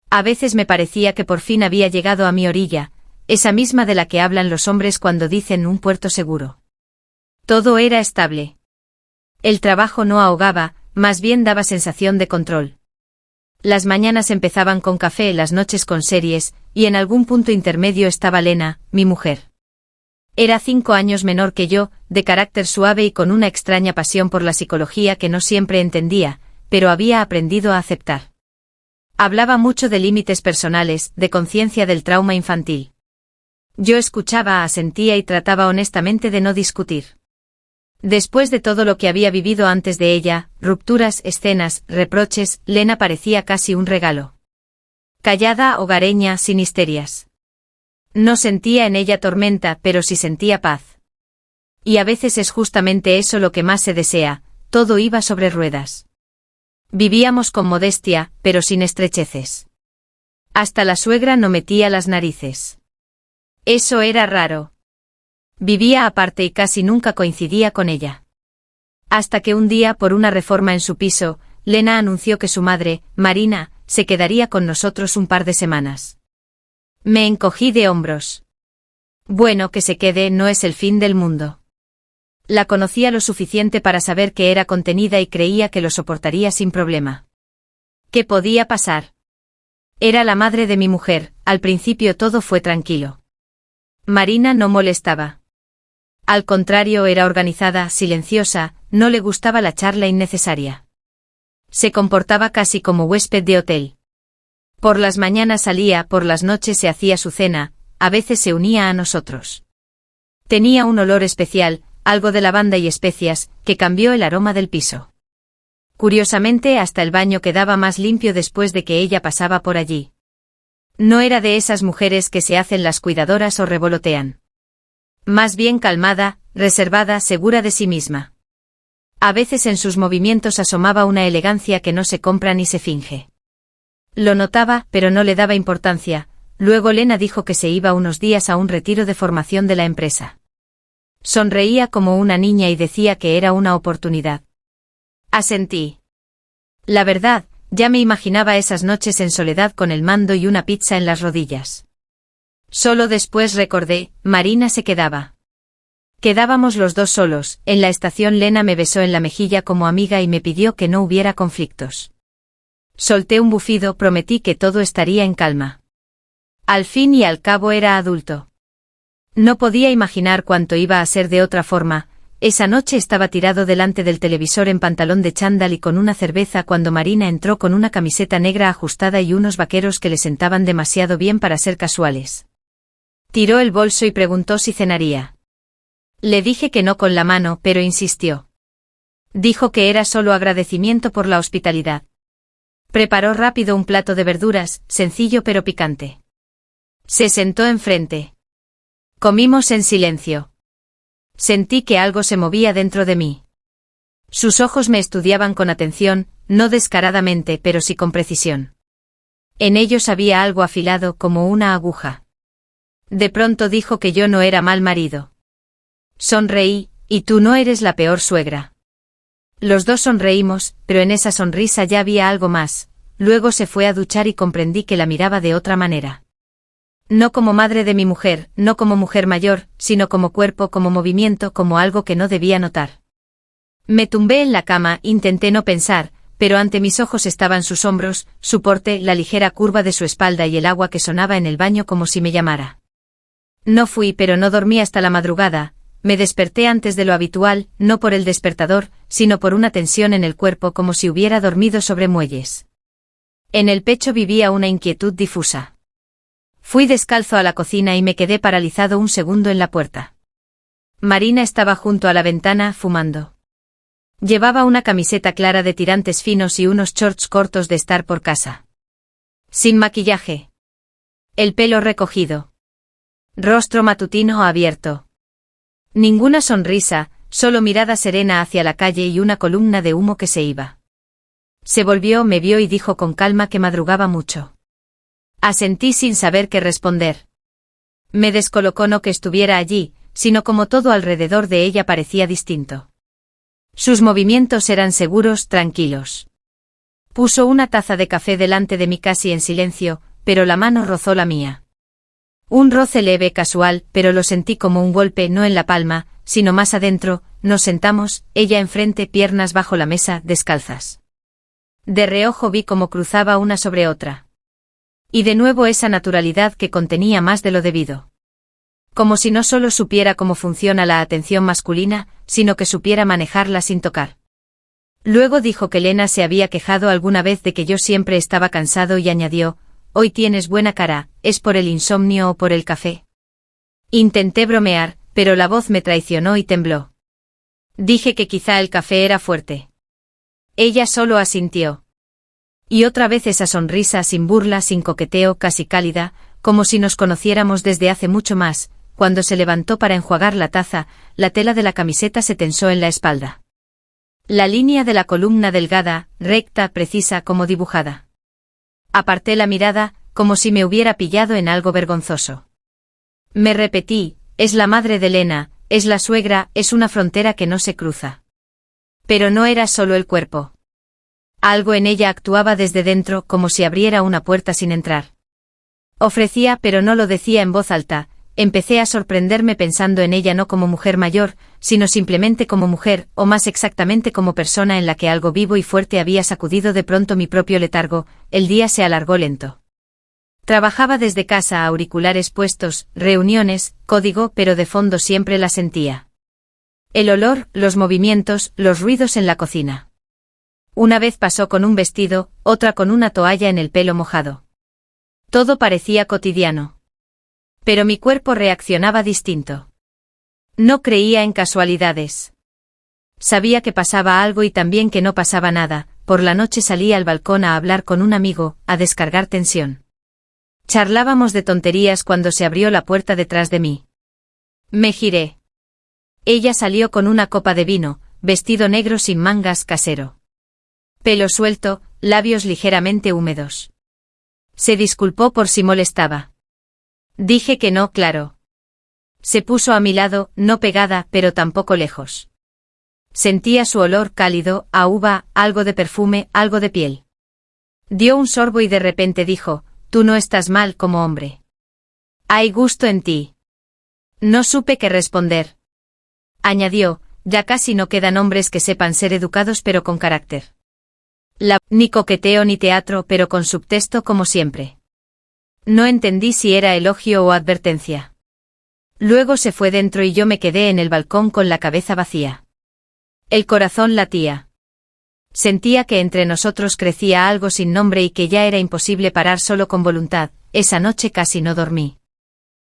A veces me parecía que por fin había llegado a mi orilla, esa misma de la que hablan los hombres cuando dicen un puerto seguro. Todo era estable. El trabajo no ahogaba, más bien daba sensación de control. Las mañanas empezaban con café, las noches con series, y en algún punto intermedio estaba Lena, mi mujer. Era 5 años menor que yo, de carácter suave y con una extraña pasión por la psicología que no siempre entendía, pero había aprendido a aceptar. Hablaba mucho de límites personales, de conciencia del trauma infantil. Yo escuchaba, asentía y trataba honestamente de no discutir. Después de todo lo que había vivido antes de ella, rupturas, escenas, reproches, Lena parecía casi un regalo. Callada, hogareña, sin histerias. No sentía en ella tormenta, pero sí sentía paz. Y a veces es justamente eso lo que más se desea, todo iba sobre ruedas. Vivíamos con modestia, pero sin estrecheces. Hasta la suegra no metía las narices. Eso era raro. Vivía aparte y casi nunca coincidía con ella. Hasta que un día, por una reforma en su piso, Lena anunció que su madre, Marina, se quedaría con nosotros un par de semanas. Me encogí de hombros. Bueno, que se quede no es el fin del mundo. La conocía lo suficiente para saber que era contenida y creía que lo soportaría sin problema. ¿Qué podía pasar? Era la madre de mi mujer, al principio todo fue tranquilo. Marina no molestaba. Al contrario, era organizada, silenciosa, no le gustaba la charla innecesaria. Se comportaba casi como huésped de hotel. Por las mañanas salía, por las noches se hacía su cena, a veces se unía a nosotros. Tenía un olor especial, algo de lavanda y especias, que cambió el aroma del piso. Curiosamente, hasta el baño quedaba más limpio después de que ella pasaba por allí. No era de esas mujeres que se hacen las cuidadoras o revolotean. Más bien calmada, reservada, segura de sí misma. A veces en sus movimientos asomaba una elegancia que no se compra ni se finge. Lo notaba, pero no le daba importancia. Luego Lena dijo que se iba unos días a un retiro de formación de la empresa. Sonreía como una niña y decía que era una oportunidad. Asentí. La verdad, ya me imaginaba esas noches en soledad con el mando y una pizza en las rodillas. Solo después recordé, Marina se quedaba. Quedábamos los dos solos, en la estación Lena me besó en la mejilla como amiga y me pidió que no hubiera conflictos. Solté un bufido, prometí que todo estaría en calma. Al fin y al cabo era adulto. No podía imaginar cuánto iba a ser de otra forma. Esa noche estaba tirado delante del televisor en pantalón de chándal y con una cerveza cuando Marina entró con una camiseta negra ajustada y unos vaqueros que le sentaban demasiado bien para ser casuales. Tiró el bolso y preguntó si cenaría. Le dije que no con la mano, pero insistió. Dijo que era solo agradecimiento por la hospitalidad. Preparó rápido un plato de verduras, sencillo pero picante. Se sentó enfrente. Comimos en silencio. Sentí que algo se movía dentro de mí. Sus ojos me estudiaban con atención, no descaradamente, pero sí con precisión. En ellos había algo afilado como una aguja. De pronto dijo que yo no era mal marido. Sonreí, y tú no eres la peor suegra. Los dos sonreímos, pero en esa sonrisa ya había algo más. Luego se fue a duchar y comprendí que la miraba de otra manera. No como madre de mi mujer, no como mujer mayor, sino como cuerpo, como movimiento, como algo que no debía notar. Me tumbé en la cama, intenté no pensar, pero ante mis ojos estaban sus hombros, su porte, la ligera curva de su espalda y el agua que sonaba en el baño como si me llamara. No fui, pero no dormí hasta la madrugada. Me desperté antes de lo habitual, no por el despertador, sino por una tensión en el cuerpo como si hubiera dormido sobre muelles. En el pecho vivía una inquietud difusa. Fui descalzo a la cocina y me quedé paralizado un segundo en la puerta. Marina estaba junto a la ventana, fumando. Llevaba una camiseta clara de tirantes finos y unos shorts cortos de estar por casa. Sin maquillaje. El pelo recogido. Rostro matutino abierto. Ninguna sonrisa, solo mirada serena hacia la calle y una columna de humo que se iba. Se volvió, me vio y dijo con calma que madrugaba mucho. Asentí sin saber qué responder. Me descolocó no que estuviera allí, sino como todo alrededor de ella parecía distinto. Sus movimientos eran seguros, tranquilos. Puso una taza de café delante de mí casi en silencio, pero la mano rozó la mía. Un roce leve, casual, pero lo sentí como un golpe no en la palma, sino más adentro. Nos sentamos, ella enfrente, piernas bajo la mesa, descalzas. De reojo vi cómo cruzaba una sobre otra. Y de nuevo esa naturalidad que contenía más de lo debido. Como si no solo supiera cómo funciona la atención masculina, sino que supiera manejarla sin tocar. Luego dijo que Lena se había quejado alguna vez de que yo siempre estaba cansado y añadió: «Hoy tienes buena cara, ¿es por el insomnio o por el café?». Intenté bromear, pero la voz me traicionó y tembló. Dije que quizá el café era fuerte. Ella solo asintió. Y otra vez esa sonrisa sin burla, sin coqueteo, casi cálida, como si nos conociéramos desde hace mucho más. Cuando se levantó para enjuagar la taza, la tela de la camiseta se tensó en la espalda. La línea de la columna delgada, recta, precisa como dibujada. Aparté la mirada, como si me hubiera pillado en algo vergonzoso. Me repetí: es la madre de Lena, es la suegra, es una frontera que no se cruza. Pero no era solo el cuerpo. Algo en ella actuaba desde dentro, como si abriera una puerta sin entrar. Ofrecía, pero no lo decía en voz alta. Empecé a sorprenderme pensando en ella no como mujer mayor, sino simplemente como mujer, o más exactamente como persona en la que algo vivo y fuerte había sacudido de pronto mi propio letargo. El día se alargó lento. Trabajaba desde casa, auriculares puestos, reuniones, código, pero de fondo siempre la sentía. El olor, los movimientos, los ruidos en la cocina. Una vez pasó con un vestido, otra con una toalla en el pelo mojado. Todo parecía cotidiano. Pero mi cuerpo reaccionaba distinto. No creía en casualidades. Sabía que pasaba algo y también que no pasaba nada. Por la noche salí al balcón a hablar con un amigo, a descargar tensión. Charlábamos de tonterías cuando se abrió la puerta detrás de mí. Me giré. Ella salió con una copa de vino, vestido negro sin mangas, casero. Pelo suelto, labios ligeramente húmedos. Se disculpó por si molestaba. Dije que no, claro. Se puso a mi lado, no pegada, pero tampoco lejos. Sentía su olor cálido, a uva, algo de perfume, algo de piel. Dio un sorbo y de repente dijo: «Tú no estás mal como hombre. Hay gusto en ti». No supe qué responder. Añadió: «Ya casi no quedan hombres que sepan ser educados pero con carácter». Ni coqueteo ni teatro, pero con subtexto como siempre. No entendí si era elogio o advertencia. Luego se fue dentro y yo me quedé en el balcón con la cabeza vacía. El corazón latía. Sentía que entre nosotros crecía algo sin nombre y que ya era imposible parar solo con voluntad. Esa noche casi no dormí.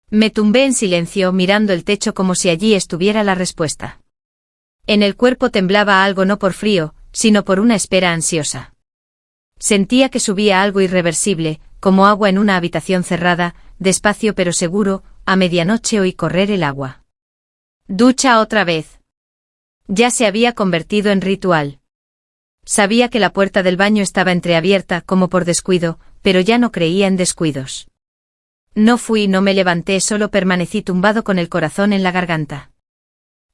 Me tumbé en silencio mirando el techo como si allí estuviera la respuesta. En el cuerpo temblaba algo no por frío, sino por una espera ansiosa. Sentía que subía algo irreversible, como agua en una habitación cerrada, despacio pero seguro. A medianoche oí correr el agua. Ducha otra vez. Ya se había convertido en ritual. Sabía que la puerta del baño estaba entreabierta como por descuido, pero ya no creía en descuidos. No fui, no me levanté, solo permanecí tumbado con el corazón en la garganta.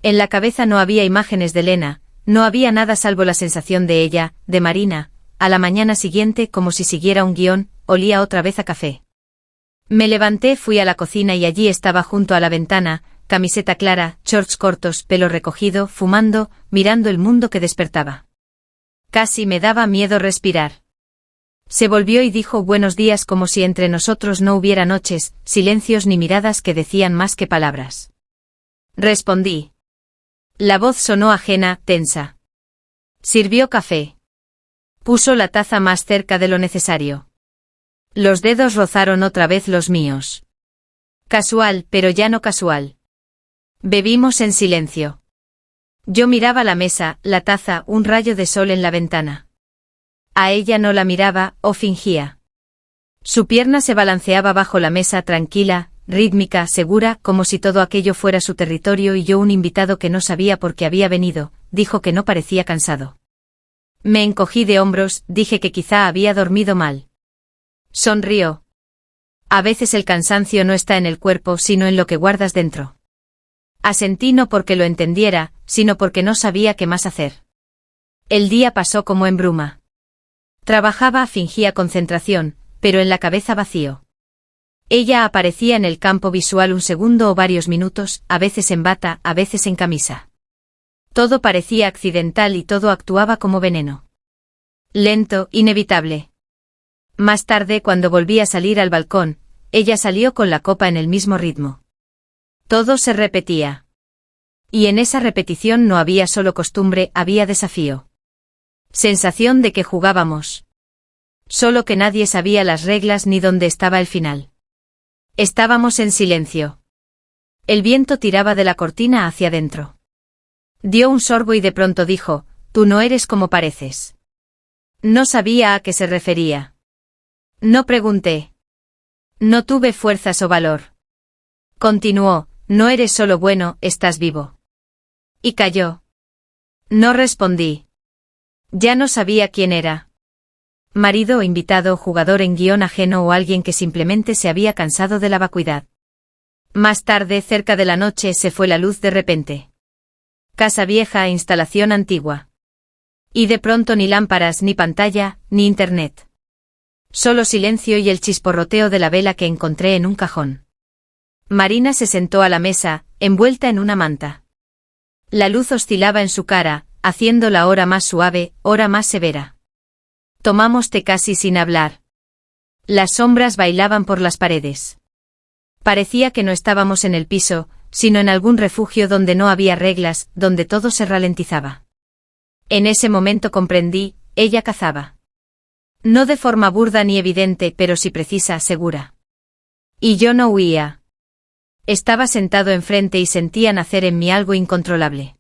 En la cabeza no había imágenes de Lena, no había nada salvo la sensación de ella, de Marina. A la mañana siguiente, como si siguiera un guión, olía otra vez a café. Me levanté, fui a la cocina y allí estaba junto a la ventana, camiseta clara, shorts cortos, pelo recogido, fumando, mirando el mundo que despertaba. Casi me daba miedo respirar. Se volvió y dijo buenos días como si entre nosotros no hubiera noches, silencios ni miradas que decían más que palabras. Respondí. La voz sonó ajena, tensa. Sirvió café. Puso la taza más cerca de lo necesario. Los dedos rozaron otra vez los míos. Casual, pero ya no casual. Bebimos en silencio. Yo miraba la mesa, la taza, un rayo de sol en la ventana. A ella no la miraba, o fingía. Su pierna se balanceaba bajo la mesa tranquila, rítmica, segura, como si todo aquello fuera su territorio y yo un invitado que no sabía por qué había venido. Dijo que no parecía cansado. Me encogí de hombros, dije que quizá había dormido mal. Sonrió. A veces el cansancio no está en el cuerpo, sino en lo que guardas dentro. Asentí no porque lo entendiera, sino porque no sabía qué más hacer. El día pasó como en bruma. Trabajaba, fingía concentración, pero en la cabeza vacío. Ella aparecía en el campo visual un segundo o varios minutos, a veces en bata, a veces en camisa. Todo parecía accidental y todo actuaba como veneno. Lento, inevitable. Más tarde, cuando volví a salir al balcón, ella salió con la copa en el mismo ritmo. Todo se repetía. Y en esa repetición no había solo costumbre, había desafío. Sensación de que jugábamos. Solo que nadie sabía las reglas ni dónde estaba el final. Estábamos en silencio. El viento tiraba de la cortina hacia adentro. Dio un sorbo y de pronto dijo, «Tú no eres como pareces». No sabía a qué se refería. No pregunté. No tuve fuerzas o valor. Continuó, «No eres solo bueno, estás vivo». Y calló. No respondí. Ya no sabía quién era. Marido o invitado, jugador en guión ajeno o alguien que simplemente se había cansado de la vacuidad. Más tarde, cerca de la noche, se fue la luz de repente. Casa vieja, instalación antigua. Y de pronto ni lámparas, ni pantalla, ni internet. Solo silencio y el chisporroteo de la vela que encontré en un cajón. Marina se sentó a la mesa, envuelta en una manta. La luz oscilaba en su cara, haciéndola hora más suave, hora más severa. Tomamos té casi sin hablar. Las sombras bailaban por las paredes. Parecía que no estábamos en el piso, sino en algún refugio donde no había reglas, donde todo se ralentizaba. En ese momento comprendí, ella cazaba. No de forma burda ni evidente, pero sí precisa, segura. Y yo no huía. Estaba sentado enfrente y sentía nacer en mí algo incontrolable.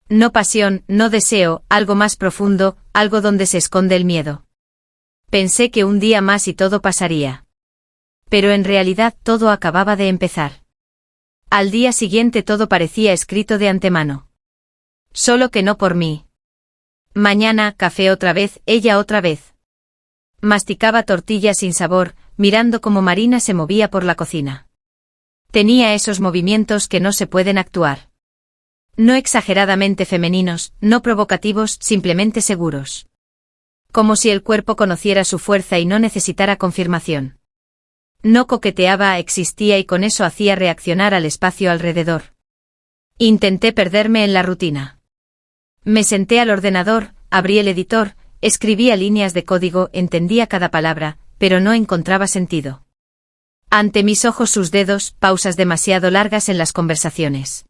No pasión, no deseo, algo más profundo, algo donde se esconde el miedo. Pensé que un día más y todo pasaría. Pero en realidad todo acababa de empezar. Al día siguiente todo parecía escrito de antemano. Solo que no por mí. Mañana, café otra vez, ella otra vez. Masticaba tortilla sin sabor, mirando cómo Marina se movía por la cocina. Tenía esos movimientos que no se pueden actuar. No exageradamente femeninos, no provocativos, simplemente seguros. Como si el cuerpo conociera su fuerza y no necesitara confirmación. No coqueteaba, existía y con eso hacía reaccionar al espacio alrededor. Intenté perderme en la rutina. Me senté al ordenador, abrí el editor, escribía líneas de código, entendía cada palabra, pero no encontraba sentido. Ante mis ojos sus dedos, pausas demasiado largas en las conversaciones.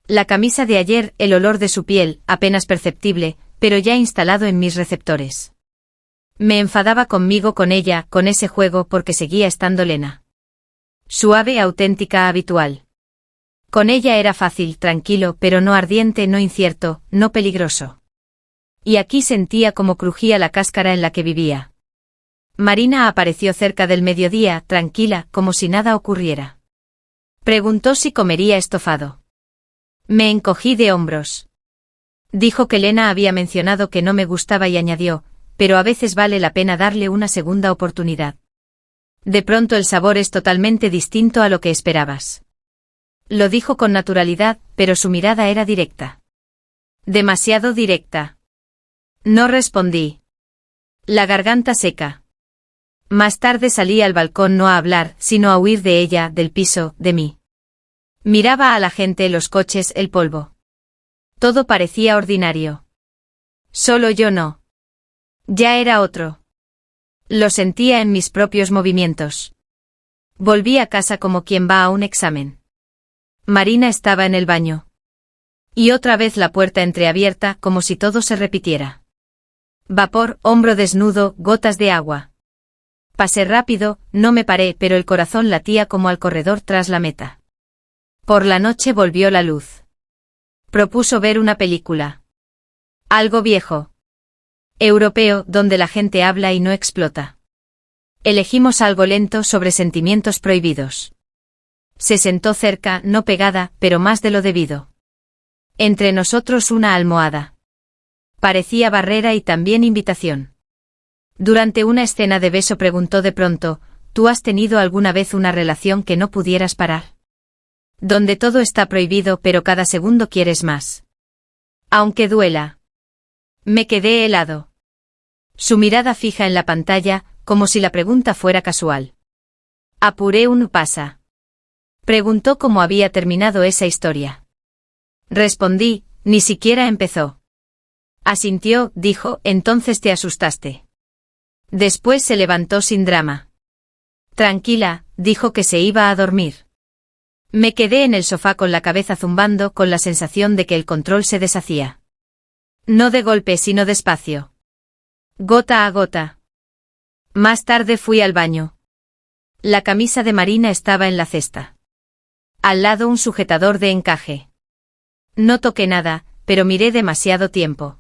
La camisa de ayer, el olor de su piel, apenas perceptible, pero ya instalado en mis receptores. Me enfadaba conmigo, con ella, con ese juego, porque seguía estando lena. Suave, auténtica, habitual. Con ella era fácil, tranquilo, pero no ardiente, no incierto, no peligroso. Y aquí sentía cómo crujía la cáscara en la que vivía. Marina apareció cerca del mediodía, tranquila, como si nada ocurriera. Preguntó si comería estofado. Me encogí de hombros. Dijo que Lena había mencionado que no me gustaba y añadió, pero a veces vale la pena darle una segunda oportunidad. De pronto el sabor es totalmente distinto a lo que esperabas. Lo dijo con naturalidad, pero su mirada era directa. Demasiado directa. No respondí. La garganta seca. Más tarde salí al balcón no a hablar, sino a huir de ella, del piso, de mí. Miraba a la gente, los coches, el polvo. Todo parecía ordinario. Solo yo no. Ya era otro. Lo sentía en mis propios movimientos. Volví a casa como quien va a un examen. Marina estaba en el baño. Y otra vez la puerta entreabierta, como si todo se repitiera. Vapor, hombro desnudo, gotas de agua. Pasé rápido, no me paré, pero el corazón latía como al corredor tras la meta. Por la noche volvió la luz. Propuso ver una película. Algo viejo. Europeo, donde la gente habla y no explota. Elegimos algo lento, sobre sentimientos prohibidos. Se sentó cerca, no pegada, pero más de lo debido. Entre nosotros una almohada. Parecía barrera y también invitación. Durante una escena de beso preguntó de pronto, ¿tú has tenido alguna vez una relación que no pudieras parar? Donde todo está prohibido pero cada segundo quieres más. Aunque duela. Me quedé helado. Su mirada fija en la pantalla, como si la pregunta fuera casual. ¿Apuré un pasa? Preguntó cómo había terminado esa historia. Respondí, ni siquiera empezó. Asintió, dijo, entonces te asustaste. Después se levantó sin drama. Tranquila, dijo que se iba a dormir. Me quedé en el sofá con la cabeza zumbando, con la sensación de que el control se deshacía. No de golpe sino despacio. Gota a gota. Más tarde fui al baño. La camisa de Marina estaba en la cesta. Al lado un sujetador de encaje. No toqué nada, pero miré demasiado tiempo.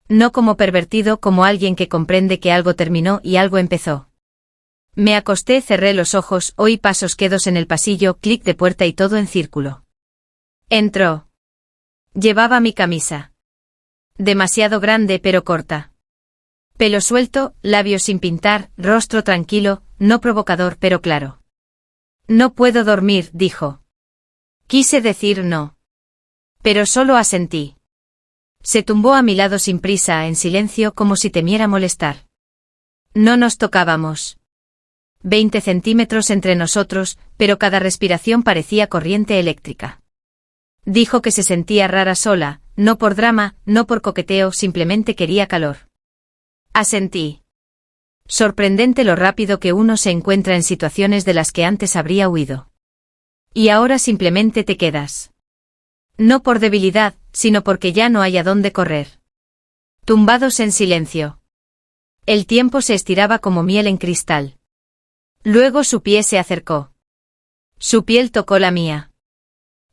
No como pervertido, como alguien que comprende que algo terminó y algo empezó. Me acosté, cerré los ojos, oí pasos quedos en el pasillo, clic de puerta y todo en círculo. Entró. Llevaba mi camisa. Demasiado grande pero corta. Pelo suelto, labios sin pintar, rostro tranquilo, no provocador pero claro. No puedo dormir, dijo. Quise decir no. Pero solo asentí. Se tumbó a mi lado sin prisa, en silencio, como si temiera molestar. No nos tocábamos. 20 centímetros entre nosotros, pero cada respiración parecía corriente eléctrica. Dijo que se sentía rara sola, no por drama, no por coqueteo, simplemente quería calor. Asentí. Sorprendente lo rápido que uno se encuentra en situaciones de las que antes habría huido. Y ahora simplemente te quedas. No por debilidad, sino porque ya no hay a dónde correr. Tumbados en silencio. El tiempo se estiraba como miel en cristal. Luego su pie se acercó. Su piel tocó la mía.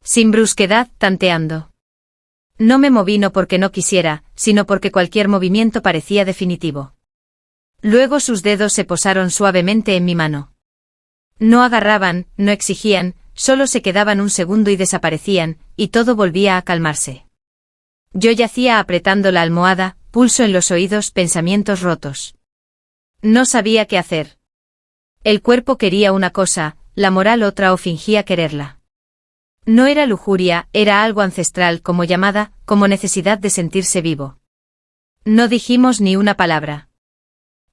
Sin brusquedad, tanteando. No me moví no porque no quisiera, sino porque cualquier movimiento parecía definitivo. Luego sus dedos se posaron suavemente en mi mano. No agarraban, no exigían, solo se quedaban un segundo y desaparecían, y todo volvía a calmarse. Yo yacía apretando la almohada, pulso en los oídos, pensamientos rotos. No sabía qué hacer. El cuerpo quería una cosa, la moral otra o fingía quererla. No era lujuria, era algo ancestral como llamada, como necesidad de sentirse vivo. No dijimos ni una palabra.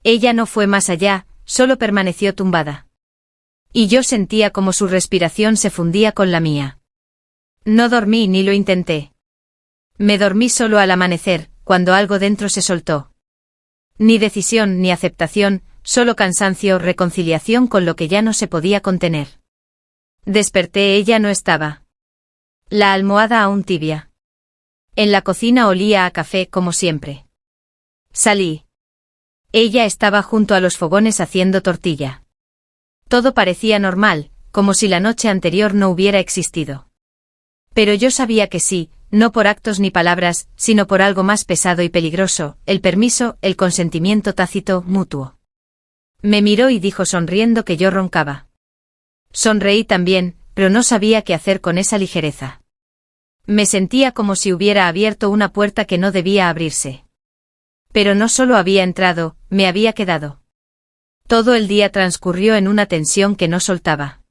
Ella no fue más allá, solo permaneció tumbada. Y yo sentía como su respiración se fundía con la mía. No dormí ni lo intenté. Me dormí solo al amanecer, cuando algo dentro se soltó. Ni decisión ni aceptación, solo cansancio, reconciliación con lo que ya no se podía contener. Desperté, ella no estaba. La almohada aún tibia. En la cocina olía a café como siempre. Salí. Ella estaba junto a los fogones haciendo tortilla. Todo parecía normal, como si la noche anterior no hubiera existido. Pero yo sabía que sí, no por actos ni palabras, sino por algo más pesado y peligroso, el permiso, el consentimiento tácito, mutuo. Me miró y dijo sonriendo que yo roncaba. Sonreí también, pero no sabía qué hacer con esa ligereza. Me sentía como si hubiera abierto una puerta que no debía abrirse. Pero no solo había entrado, me había quedado. Todo el día transcurrió en una tensión que no soltaba.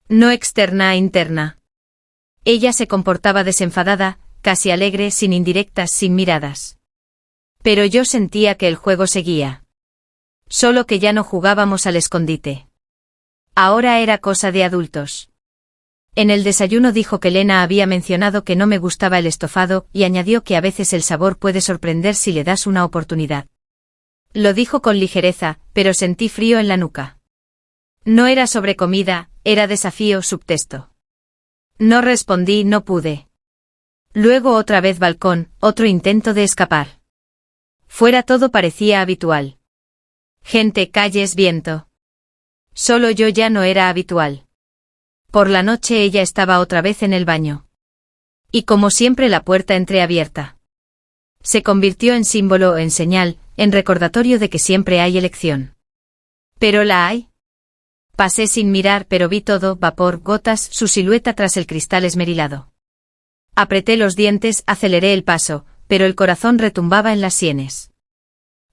No externa, interna. Ella se comportaba desenfadada, casi alegre, sin indirectas, sin miradas. Pero yo sentía que el juego seguía. Solo que ya no jugábamos al escondite. Ahora era cosa de adultos. En el desayuno dijo que Elena había mencionado que no me gustaba el estofado y añadió que a veces el sabor puede sorprender si le das una oportunidad. Lo dijo con ligereza, pero sentí frío en la nuca. No era sobre comida, era desafío, subtexto. No respondí, no pude. Luego otra vez balcón, otro intento de escapar. Fuera todo parecía habitual. Gente, calles, viento. Solo yo ya no era habitual. Por la noche ella estaba otra vez en el baño. Y como siempre la puerta entreabierta. Se convirtió en símbolo, en señal, en recordatorio de que siempre hay elección. ¿Pero la hay? Pasé sin mirar, pero vi todo, vapor, gotas, su silueta tras el cristal esmerilado. Apreté los dientes, aceleré el paso, pero el corazón retumbaba en las sienes.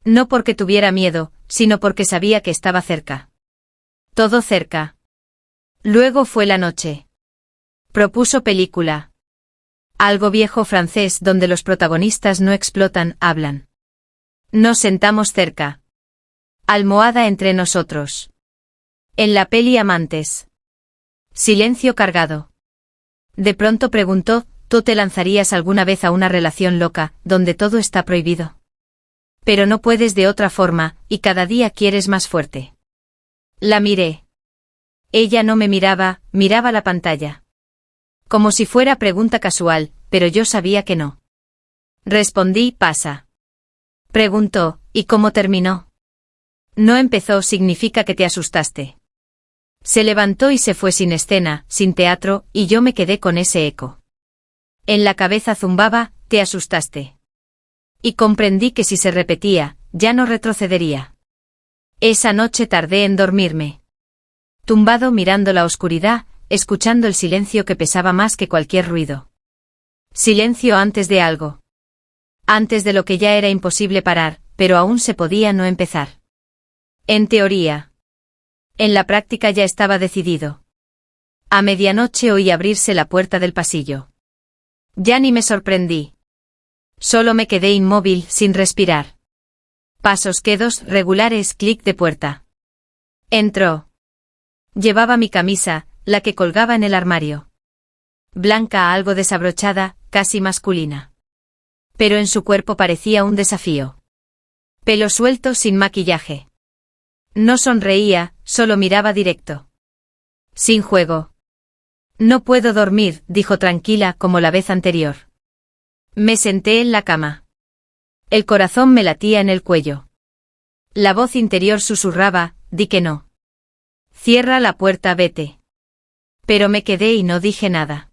No porque tuviera miedo, sino porque sabía que estaba cerca. Todo cerca. Luego fue la noche. Propuso película. Algo viejo francés donde los protagonistas no explotan, hablan. Nos sentamos cerca. Almohada entre nosotros. En la peli Amantes. Silencio cargado. De pronto preguntó, ¿tú te lanzarías alguna vez a una relación loca, donde todo está prohibido? Pero no puedes de otra forma, y cada día quieres más fuerte. La miré. Ella no me miraba, miraba la pantalla. Como si fuera pregunta casual, pero yo sabía que no. Respondí, pasa. Preguntó, ¿y cómo terminó? No empezó significa que te asustaste. Se levantó y se fue sin escena, sin teatro, y yo me quedé con ese eco. En la cabeza zumbaba, te asustaste. Y comprendí que si se repetía, ya no retrocedería. Esa noche tardé en dormirme. Tumbado mirando la oscuridad, escuchando el silencio que pesaba más que cualquier ruido. Silencio antes de algo. Antes de lo que ya era imposible parar, pero aún se podía no empezar. En teoría. En la práctica ya estaba decidido. A medianoche oí abrirse la puerta del pasillo. Ya ni me sorprendí. Solo me quedé inmóvil, sin respirar. Pasos quedos, regulares, clic de puerta. Entró. Llevaba mi camisa, la que colgaba en el armario. Blanca, algo desabrochada, casi masculina. Pero en su cuerpo parecía un desafío. Pelo suelto sin maquillaje. No sonreía, solo miraba directo. Sin juego. No puedo dormir, dijo tranquila como la vez anterior. Me senté en la cama. El corazón me latía en el cuello. La voz interior susurraba, di que no. Cierra la puerta, vete. Pero me quedé y no dije nada.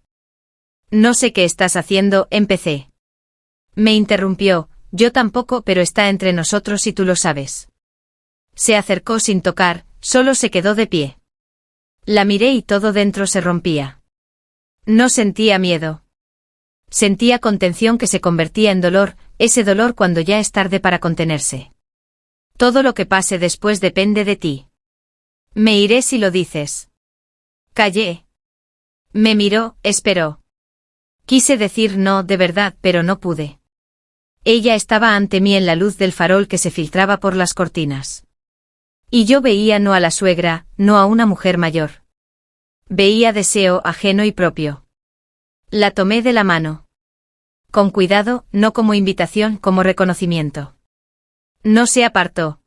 No sé qué estás haciendo, empecé. Me interrumpió, yo tampoco, pero está entre nosotros y tú lo sabes. Se acercó sin tocar, solo se quedó de pie. La miré y todo dentro se rompía. No sentía miedo. Sentía contención que se convertía en dolor, ese dolor cuando ya es tarde para contenerse. Todo lo que pase después depende de ti. Me iré si lo dices. Callé. Me miró, esperó. Quise decir no, de verdad, pero no pude. Ella estaba ante mí en la luz del farol que se filtraba por las cortinas. Y yo veía no a la suegra, no a una mujer mayor. Veía deseo ajeno y propio. La tomé de la mano. Con cuidado, no como invitación, como reconocimiento. No se apartó.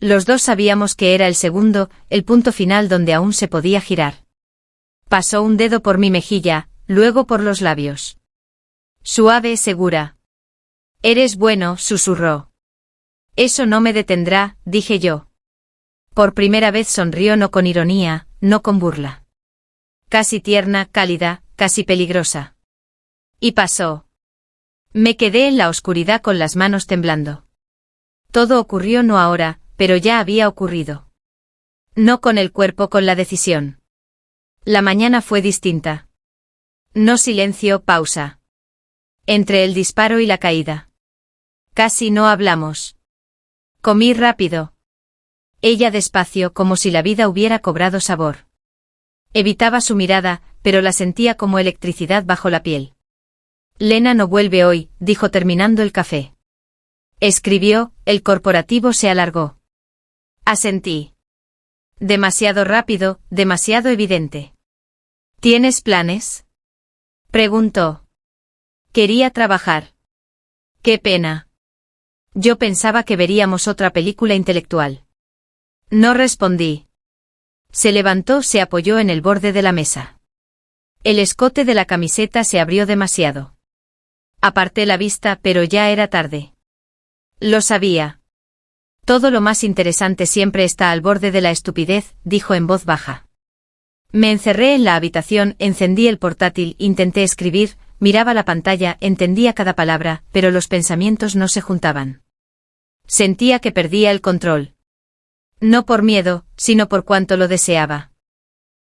Los dos sabíamos que era el segundo, el punto final donde aún se podía girar. Pasó un dedo por mi mejilla, luego por los labios. Suave, segura. Eres bueno, susurró. Eso no me detendrá, dije yo. Por primera vez sonrió no con ironía, no con burla. Casi tierna, cálida, casi peligrosa. Y pasó. Me quedé en la oscuridad con las manos temblando. Todo ocurrió no ahora, pero ya había ocurrido. No con el cuerpo, con la decisión. La mañana fue distinta. No silencio, pausa. Entre el disparo y la caída. Casi no hablamos. Comí rápido. Ella despacio, como si la vida hubiera cobrado sabor. Evitaba su mirada, pero la sentía como electricidad bajo la piel. Lena no vuelve hoy, dijo terminando el café. Escribió, el corporativo se alargó. Asentí. Demasiado rápido, demasiado evidente. ¿Tienes planes? Preguntó. Quería trabajar. Qué pena. Yo pensaba que veríamos otra película intelectual. No respondí. Se levantó, se apoyó en el borde de la mesa. El escote de la camiseta se abrió demasiado. Aparté la vista, pero ya era tarde. Lo sabía. Todo lo más interesante siempre está al borde de la estupidez, dijo en voz baja. Me encerré en la habitación, encendí el portátil, intenté escribir, miraba la pantalla, entendía cada palabra, pero los pensamientos no se juntaban. Sentía que perdía el control. No por miedo, sino por cuanto lo deseaba.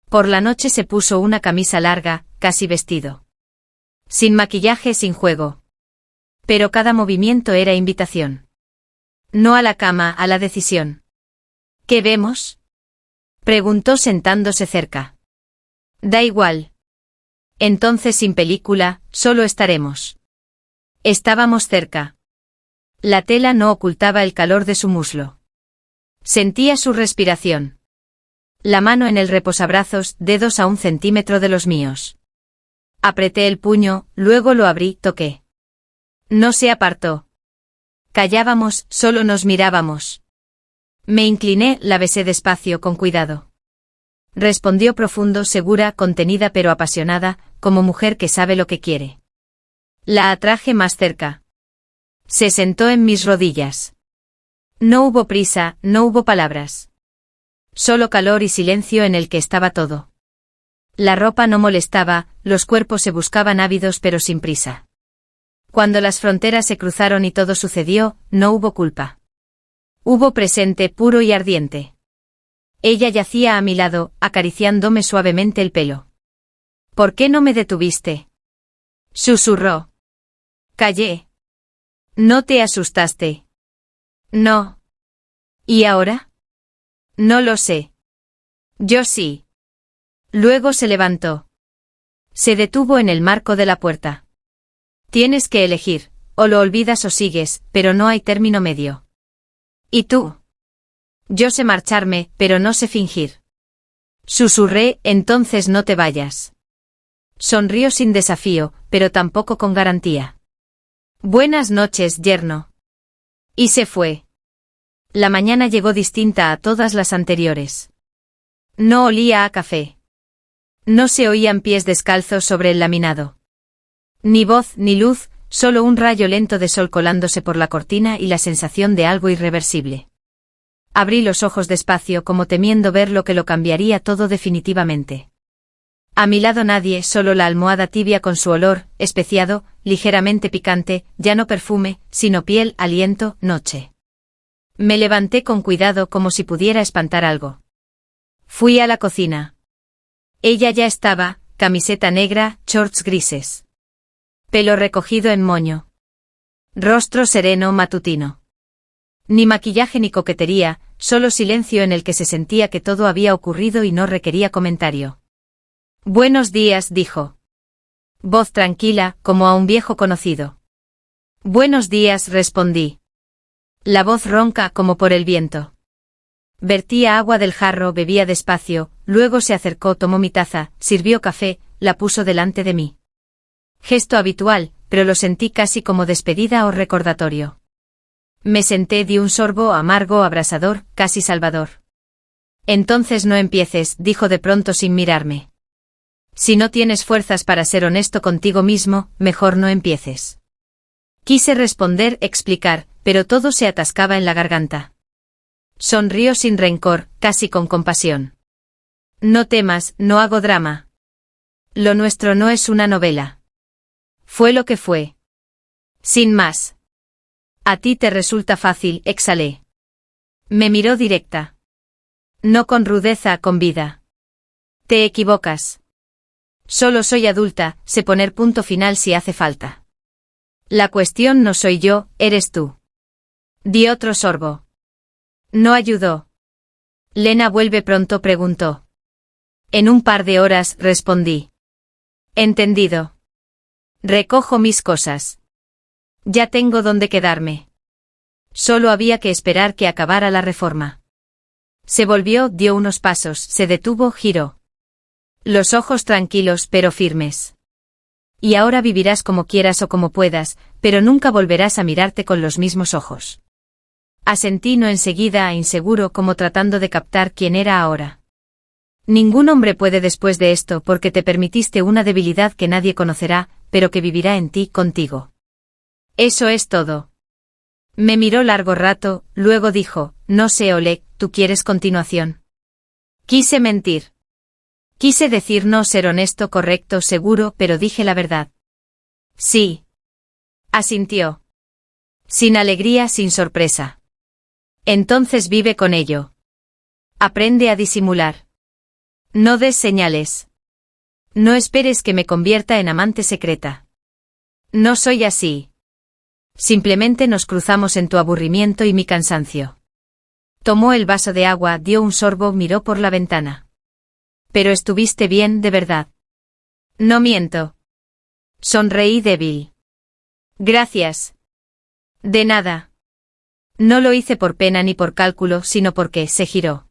Por la noche se puso una camisa larga, casi vestido. Sin maquillaje, sin juego. Pero cada movimiento era invitación. No a la cama, a la decisión. ¿Qué vemos? Preguntó sentándose cerca. Da igual. Entonces sin película, solo estaremos. Estábamos cerca. La tela no ocultaba el calor de su muslo. Sentía su respiración. La mano en el reposabrazos, dedos a 1 centímetro de los míos. Apreté el puño, luego lo abrí, toqué. No se apartó. Callábamos, solo nos mirábamos. Me incliné, la besé despacio, con cuidado. Respondió profundo, segura, contenida pero apasionada, como mujer que sabe lo que quiere. La atraje más cerca. Se sentó en mis rodillas. No hubo prisa, no hubo palabras. Solo calor y silencio en el que estaba todo. La ropa no molestaba, los cuerpos se buscaban ávidos pero sin prisa. Cuando las fronteras se cruzaron y todo sucedió, no hubo culpa. Hubo presente puro y ardiente. Ella yacía a mi lado, acariciándome suavemente el pelo. ¿Por qué no me detuviste? Susurró. Callé. ¿No te asustaste? No. ¿Y ahora? No lo sé. Yo sí. Luego se levantó. Se detuvo en el marco de la puerta. Tienes que elegir, o lo olvidas o sigues, pero no hay término medio. ¿Y tú? Yo sé marcharme, pero no sé fingir. Susurré, entonces no te vayas. Sonrió sin desafío, pero tampoco con garantía. Buenas noches, yerno. Y se fue. La mañana llegó distinta a todas las anteriores. No olía a café. No se oían pies descalzos sobre el laminado. Ni voz ni luz, solo un rayo lento de sol colándose por la cortina y la sensación de algo irreversible. Abrí los ojos despacio como temiendo ver lo que lo cambiaría todo definitivamente. A mi lado nadie, solo la almohada tibia con su olor, especiado, ligeramente picante, ya no perfume, sino piel, aliento, noche. Me levanté con cuidado como si pudiera espantar algo. Fui a la cocina. Ella ya estaba, camiseta negra, shorts grises. Pelo recogido en moño. Rostro sereno matutino. Ni maquillaje ni coquetería, solo silencio en el que se sentía que todo había ocurrido y no requería comentario. Buenos días, dijo. Voz tranquila, como a un viejo conocido. Buenos días, respondí. La voz ronca como por el viento. Vertía agua del jarro, bebía despacio, luego se acercó, tomó mi taza, sirvió café, la puso delante de mí. Gesto habitual, pero lo sentí casi como despedida o recordatorio. Me senté, di un sorbo amargo, abrasador, casi salvador. Entonces no empieces, dijo de pronto sin mirarme. Si no tienes fuerzas para ser honesto contigo mismo, mejor no empieces. Quise responder, explicar, pero todo se atascaba en la garganta. Sonrió sin rencor, casi con compasión. No temas, no hago drama. Lo nuestro no es una novela. Fue lo que fue. Sin más. A ti te resulta fácil, exhalé. Me miró directa. No con rudeza, con vida. Te equivocas. Solo soy adulta, sé poner punto final si hace falta. La cuestión no soy yo, eres tú. Di otro sorbo. No ayudó. Lena vuelve pronto, preguntó. En un par de horas, respondí. Entendido. Recojo mis cosas. Ya tengo dónde quedarme. Solo había que esperar que acabara la reforma. Se volvió, dio unos pasos, se detuvo, giró. Los ojos tranquilos pero firmes. Y ahora vivirás como quieras o como puedas, pero nunca volverás a mirarte con los mismos ojos. Asentí no enseguida, inseguro como tratando de captar quién era ahora. Ningún hombre puede después de esto porque te permitiste una debilidad que nadie conocerá, pero que vivirá en ti, contigo. Eso es todo. Me miró largo rato, luego dijo, no sé Oleg, ¿tú quieres continuación? Quise mentir. Quise decir no, ser honesto, correcto, seguro, pero dije la verdad. Sí. Asintió. Sin alegría, sin sorpresa. Entonces vive con ello. Aprende a disimular. No des señales. No esperes que me convierta en amante secreta. No soy así. Simplemente nos cruzamos en tu aburrimiento y mi cansancio. Tomó el vaso de agua, dio un sorbo, miró por la ventana. Pero estuviste bien, de verdad. No miento. Sonreí débil. Gracias. De nada. No lo hice por pena ni por cálculo, sino porque se giró.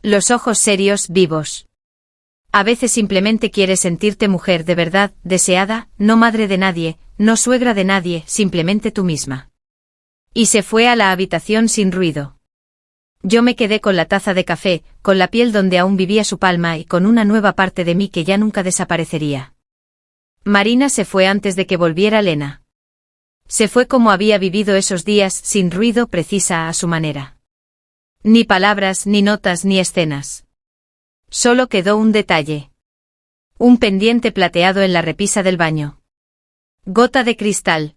Los ojos serios, vivos. A veces simplemente quieres sentirte mujer de verdad, deseada, no madre de nadie, no suegra de nadie, simplemente tú misma. Y se fue a la habitación sin ruido. Yo me quedé con la taza de café, con la piel donde aún vivía su palma y con una nueva parte de mí que ya nunca desaparecería. Marina se fue antes de que volviera Lena. Se fue como había vivido esos días, sin ruido, precisa a su manera. Ni palabras, ni notas, ni escenas. Solo quedó un detalle. Un pendiente plateado en la repisa del baño. Gota de cristal.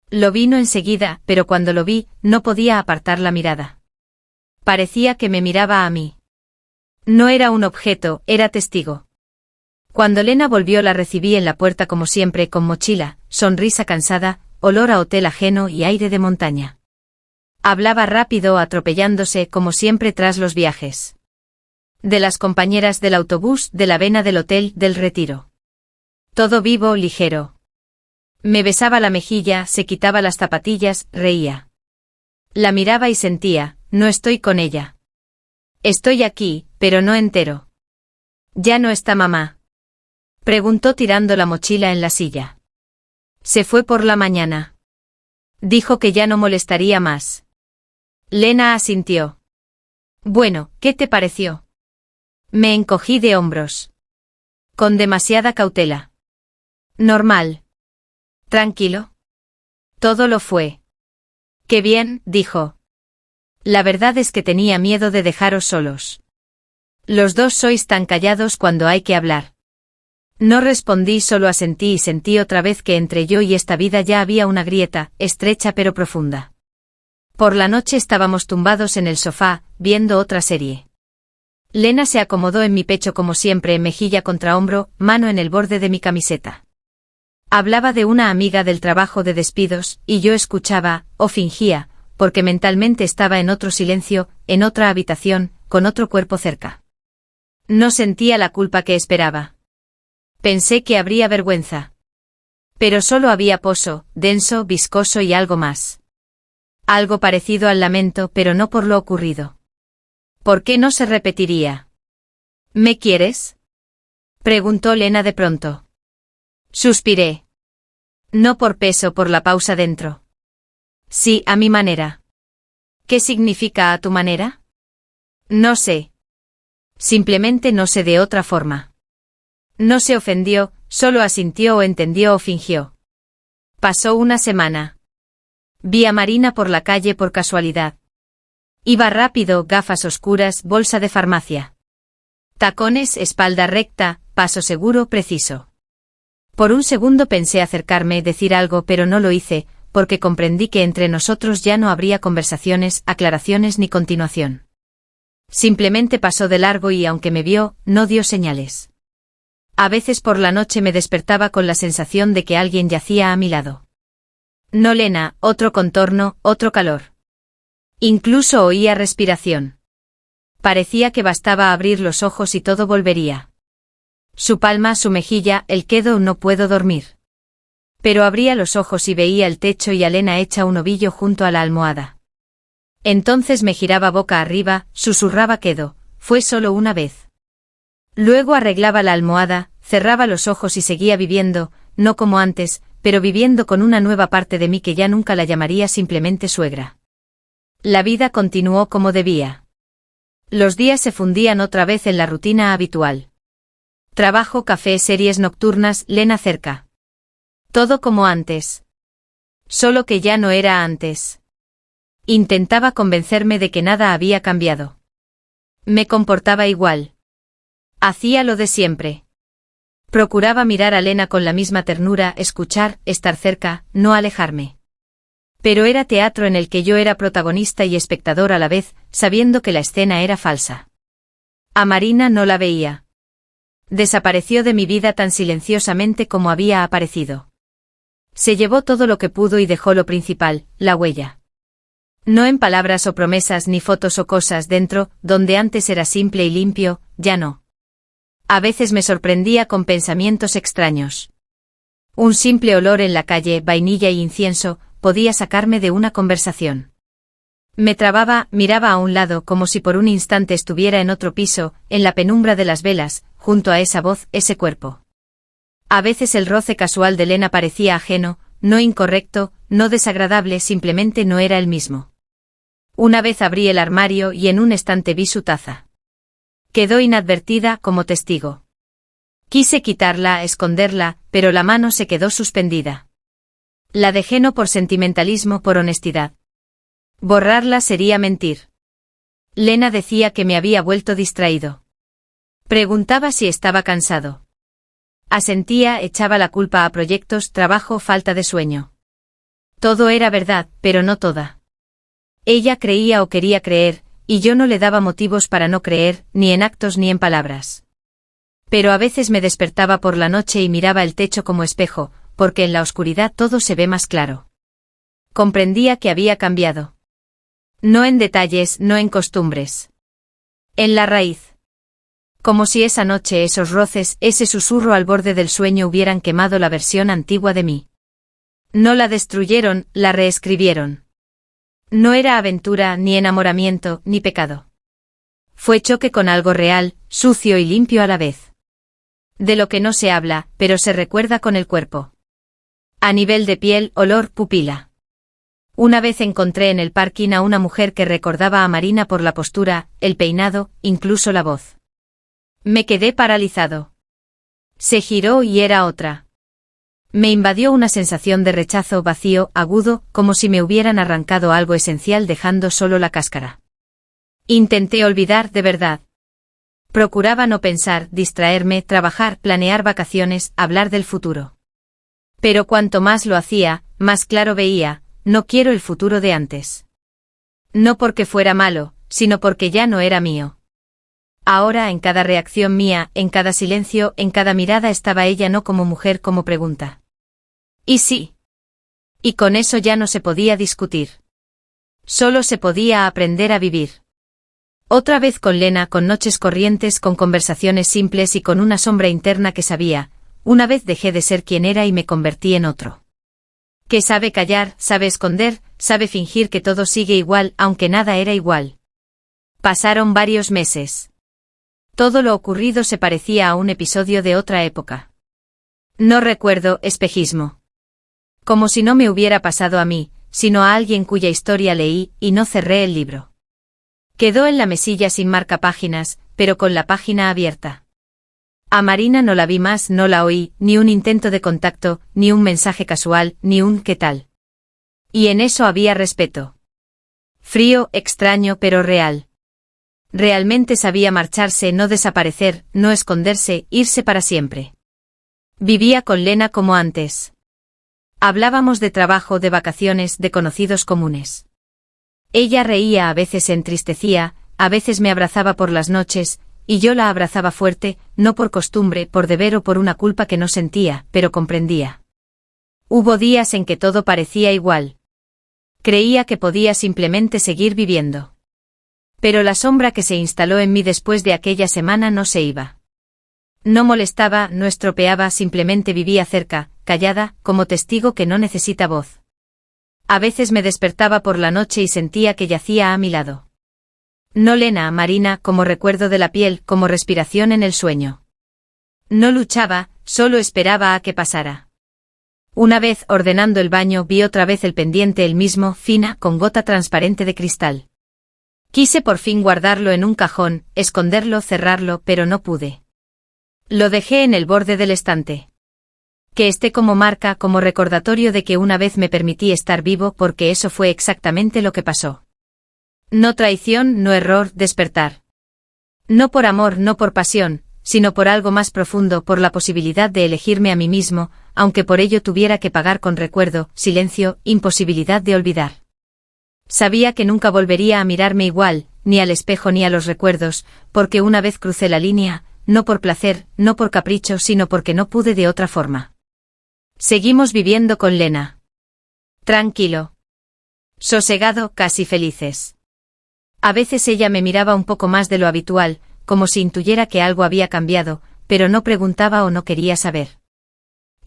Lo vino enseguida, pero cuando lo vi, no podía apartar la mirada. Parecía que me miraba a mí. No era un objeto, era testigo. Cuando Lena volvió la recibí en la puerta como siempre, con mochila, sonrisa cansada, olor a hotel ajeno y aire de montaña. Hablaba rápido, atropellándose como siempre tras los viajes. De las compañeras del autobús, de la vena del hotel, del retiro. Todo vivo, ligero. Me besaba la mejilla, se quitaba las zapatillas, reía. La miraba y sentía, no estoy con ella. Estoy aquí, pero no entero. ¿Ya no está mamá?, preguntó tirando la mochila en la silla. Se fue por la mañana. Dijo que ya no molestaría más. Lena asintió. Bueno, ¿qué te pareció? Me encogí de hombros. Con demasiada cautela. Normal. Tranquilo. Todo lo fue. Qué bien, dijo. La verdad es que tenía miedo de dejaros solos. Los dos sois tan callados cuando hay que hablar. No respondí, solo asentí y sentí otra vez que entre yo y esta vida ya había una grieta, estrecha pero profunda. Por la noche estábamos tumbados en el sofá, viendo otra serie. Lena se acomodó en mi pecho como siempre, mejilla contra hombro, mano en el borde de mi camiseta. Hablaba de una amiga del trabajo de despidos, y yo escuchaba, o fingía, porque mentalmente estaba en otro silencio, en otra habitación, con otro cuerpo cerca. No sentía la culpa que esperaba. Pensé que habría vergüenza. Pero solo había poso, denso, viscoso y algo más. Algo parecido al lamento, pero no por lo ocurrido. ¿Por qué no se repetiría? ¿Me quieres?, preguntó Lena de pronto. Suspiré. No por peso, por la pausa dentro. Sí, a mi manera. ¿Qué significa a tu manera? No sé. Simplemente no sé de otra forma. No se ofendió, solo asintió o entendió o fingió. Pasó una semana. Vi a Marina por la calle por casualidad. Iba rápido, gafas oscuras, bolsa de farmacia. Tacones, espalda recta, paso seguro, preciso. Por un segundo pensé acercarme, decir algo, pero no lo hice, porque comprendí que entre nosotros ya no habría conversaciones, aclaraciones ni continuación. Simplemente pasó de largo y aunque me vio, no dio señales. A veces por la noche me despertaba con la sensación de que alguien yacía a mi lado. No Lena, otro contorno, otro calor. Incluso oía respiración. Parecía que bastaba abrir los ojos y todo volvería. Su palma, su mejilla, el quedo, no puedo dormir. Pero abría los ojos y veía el techo y a Lena hecha un ovillo junto a la almohada. Entonces me giraba boca arriba, susurraba quedo, fue solo una vez. Luego arreglaba la almohada, cerraba los ojos y seguía viviendo, no como antes, pero viviendo con una nueva parte de mí que ya nunca la llamaría simplemente suegra. La vida continuó como debía. Los días se fundían otra vez en la rutina habitual. Trabajo, café, series nocturnas, Lena cerca. Todo como antes. Solo que ya no era antes. Intentaba convencerme de que nada había cambiado. Me comportaba igual. Hacía lo de siempre. Procuraba mirar a Lena con la misma ternura, escuchar, estar cerca, no alejarme. Pero era teatro en el que yo era protagonista y espectador a la vez, sabiendo que la escena era falsa. A Marina no la veía. Desapareció de mi vida tan silenciosamente como había aparecido. Se llevó todo lo que pudo y dejó lo principal, la huella. No en palabras o promesas ni fotos o cosas dentro, donde antes era simple y limpio, ya no. A veces me sorprendía con pensamientos extraños. Un simple olor en la calle, vainilla y incienso, podía sacarme de una conversación. Me trababa, miraba a un lado como si por un instante estuviera en otro piso, en la penumbra de las velas, junto a esa voz, ese cuerpo. A veces el roce casual de Lena parecía ajeno, no incorrecto, no desagradable, simplemente no era el mismo. Una vez abrí el armario y en un estante vi su taza. Quedó inadvertida como testigo. Quise quitarla, esconderla, pero la mano se quedó suspendida. La dejé no por sentimentalismo, por honestidad. Borrarla sería mentir. Lena decía que me había vuelto distraído. Preguntaba si estaba cansado. Asentía, echaba la culpa a proyectos, trabajo, falta de sueño. Todo era verdad, pero no toda. Ella creía o quería creer, y yo no le daba motivos para no creer, ni en actos ni en palabras. Pero a veces me despertaba por la noche y miraba el techo como espejo, porque en la oscuridad todo se ve más claro. Comprendía que había cambiado. No en detalles, no en costumbres. En la raíz. Como si esa noche esos roces, ese susurro al borde del sueño hubieran quemado la versión antigua de mí. No la destruyeron, la reescribieron. No era aventura, ni enamoramiento, ni pecado. Fue choque con algo real, sucio y limpio a la vez. De lo que no se habla, pero se recuerda con el cuerpo. A nivel de piel, olor, pupila. Una vez encontré en el parking a una mujer que recordaba a Marina por la postura, el peinado, incluso la voz. Me quedé paralizado. Se giró y era otra. Me invadió una sensación de rechazo vacío, agudo, como si me hubieran arrancado algo esencial dejando solo la cáscara. Intenté olvidar de verdad. Procuraba no pensar, distraerme, trabajar, planear vacaciones, hablar del futuro. Pero cuanto más lo hacía, más claro veía, no quiero el futuro de antes. No porque fuera malo, sino porque ya no era mío. Ahora en cada reacción mía, en cada silencio, en cada mirada estaba ella no como mujer, como pregunta. ¿Y sí? Y con eso ya no se podía discutir. Solo se podía aprender a vivir. Otra vez con Lena, con noches corrientes, con conversaciones simples y con una sombra interna que sabía, una vez dejé de ser quien era y me convertí en otro. Que sabe callar, sabe esconder, sabe fingir que todo sigue igual, aunque nada era igual. Pasaron varios meses. Todo lo ocurrido se parecía a un episodio de otra época. No recuerdo espejismo. Como si no me hubiera pasado a mí, sino a alguien cuya historia leí, y no cerré el libro. Quedó en la mesilla sin marcapáginas, pero con la página abierta. A Marina no la vi más, no la oí, ni un intento de contacto, ni un mensaje casual, ni un ¿qué tal? Y en eso había respeto. Frío, extraño, pero real. Realmente sabía marcharse, no desaparecer, no esconderse, irse para siempre. Vivía con Lena como antes. Hablábamos de trabajo, de vacaciones, de conocidos comunes. Ella reía, a veces se entristecía, a veces me abrazaba por las noches, y yo la abrazaba fuerte, no por costumbre, por deber o por una culpa que no sentía, pero comprendía. Hubo días en que todo parecía igual. Creía que podía simplemente seguir viviendo. Pero la sombra que se instaló en mí después de aquella semana no se iba. No molestaba, no estropeaba, simplemente vivía cerca, callada, como testigo que no necesita voz. A veces me despertaba por la noche y sentía que yacía a mi lado. No Lena, Marina, como recuerdo de la piel, como respiración en el sueño. No luchaba, solo esperaba a que pasara. Una vez, ordenando el baño, vi otra vez el pendiente, el mismo, fina, con gota transparente de cristal. Quise por fin guardarlo en un cajón, esconderlo, cerrarlo, pero no pude. Lo dejé en el borde del estante. Que esté como marca, como recordatorio de que una vez me permití estar vivo, porque eso fue exactamente lo que pasó. No traición, no error, despertar. No por amor, no por pasión, sino por algo más profundo, por la posibilidad de elegirme a mí mismo, aunque por ello tuviera que pagar con recuerdo, silencio, imposibilidad de olvidar. Sabía que nunca volvería a mirarme igual, ni al espejo ni a los recuerdos, porque una vez crucé la línea, no por placer, no por capricho, sino porque no pude de otra forma. Seguimos viviendo con Lena. Tranquilo. Sosegado, casi felices. A veces ella me miraba un poco más de lo habitual, como si intuyera que algo había cambiado, pero no preguntaba o no quería saber.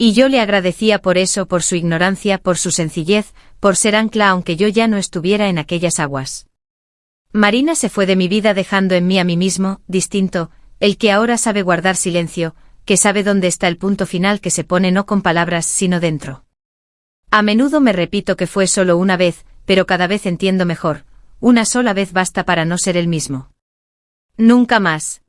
Y yo le agradecía por eso, por su ignorancia, por su sencillez, por ser ancla aunque yo ya no estuviera en aquellas aguas. Marina se fue de mi vida dejando en mí a mí mismo, distinto, el que ahora sabe guardar silencio, que sabe dónde está el punto final que se pone no con palabras sino dentro. A menudo me repito que fue solo una vez, pero cada vez entiendo mejor, una sola vez basta para no ser el mismo. Nunca más.